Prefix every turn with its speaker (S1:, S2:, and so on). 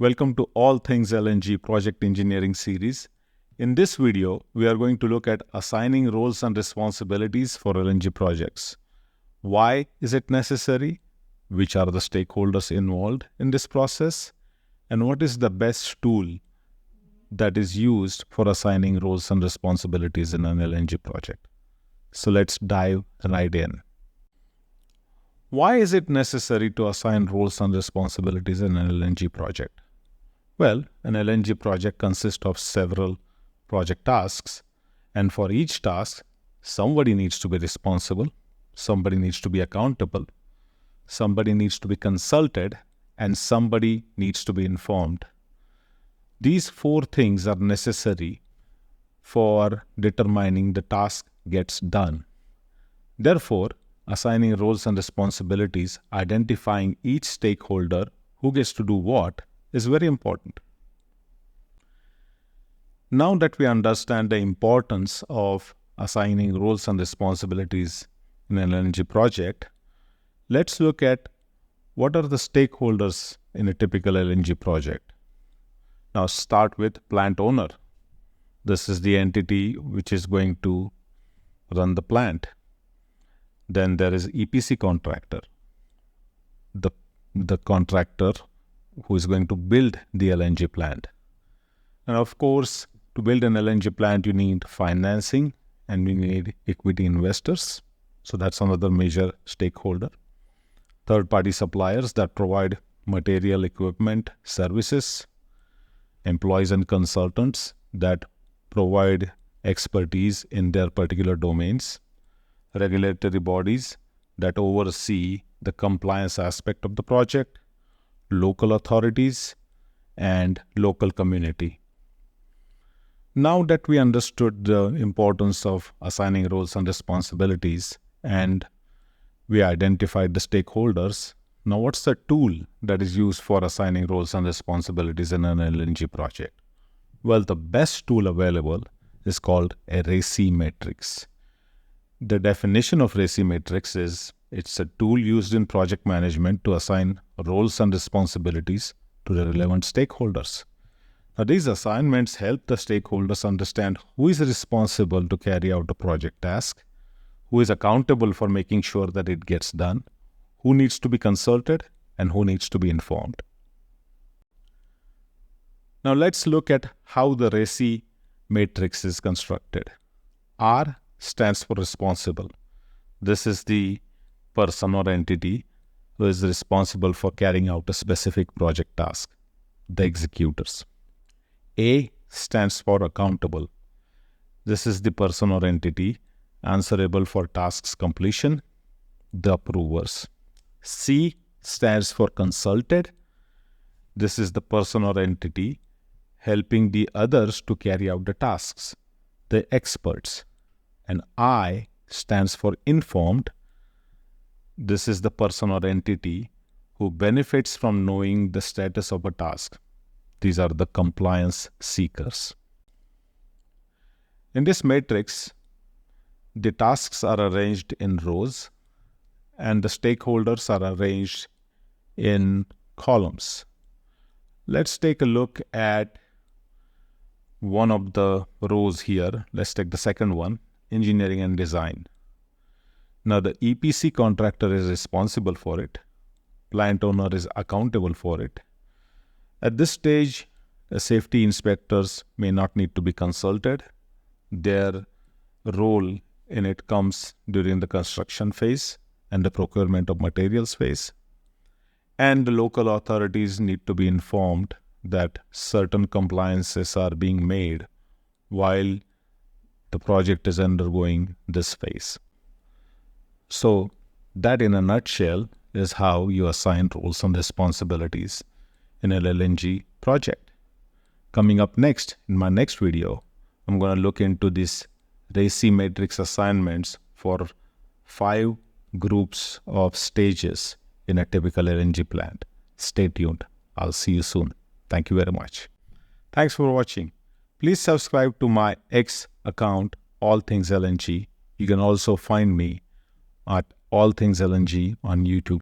S1: Welcome to All Things LNG Project Engineering series. In this video, we are going to look at assigning roles and responsibilities for LNG projects. Why is it necessary? Which are the stakeholders involved in this process? And what is the best tool that is used for assigning roles and responsibilities in an LNG project? So let's dive right in. Why is it necessary to assign roles and responsibilities in an LNG project? Well, an LNG project consists of several project tasks, and for each task, somebody needs to be responsible, somebody needs to be accountable, somebody needs to be consulted, and somebody needs to be informed. These four things are necessary for determining the task gets done. Therefore, assigning roles and responsibilities, identifying each stakeholder who gets to do what, is very important. Now that we understand the importance of assigning roles and responsibilities in an LNG project, let's look at what are the stakeholders in a typical LNG project. Now start with plant owner. This is the entity which is going to run the plant. Then there is EPC contractor, the contractor who is going to build the LNG plant. And of course, to build an LNG plant, you need financing and you need equity investors. So that's another major stakeholder. Third-party suppliers that provide material, equipment, services. Employees and consultants that provide expertise in their particular domains. Regulatory bodies that oversee the compliance aspect of the project, local authorities, and local community. Now that we understood the importance of assigning roles and responsibilities and we identified the stakeholders, now what's the tool that is used for assigning roles and responsibilities in an LNG project? Well, the best tool available is called a RACI Matrix. The definition of RACI Matrix is it's a tool used in project management to assign roles and responsibilities to the relevant stakeholders. Now, these assignments help the stakeholders understand who is responsible to carry out a project task, who is accountable for making sure that it gets done, who needs to be consulted, and who needs to be informed. Now, let's look at how the RACI Matrix is constructed. R stands for responsible. This is the person or entity who is responsible for carrying out a specific project task, the executors. A stands for accountable. This is the person or entity answerable for tasks completion, the approvers. C stands for consulted. This is the person or entity helping the others to carry out the tasks, the experts. And I stands for informed. This is the person or entity who benefits from knowing the status of a task. These are the compliance seekers. In this matrix, the tasks are arranged in rows and the stakeholders are arranged in columns. Let's take a look at one of the rows here. Let's take the second one. Engineering and design. Now the EPC contractor is responsible for it. Plant owner is accountable for it. At this stage, safety inspectors may not need to be consulted. Their role in it comes during the construction phase and the procurement of materials phase. And the local authorities need to be informed that certain compliances are being made while the project is undergoing this phase. So that in a nutshell is how you assign roles and responsibilities in an LNG project. Coming up next, in my next video, I'm going to look into this RACI Matrix assignments for 5 groups of stages in a typical LNG plant. Stay tuned. I'll see you soon. Thank you very much. Thanks for watching. Please subscribe to my X account, AllThingsLNG. You can also find me at AllThingsLNG on YouTube.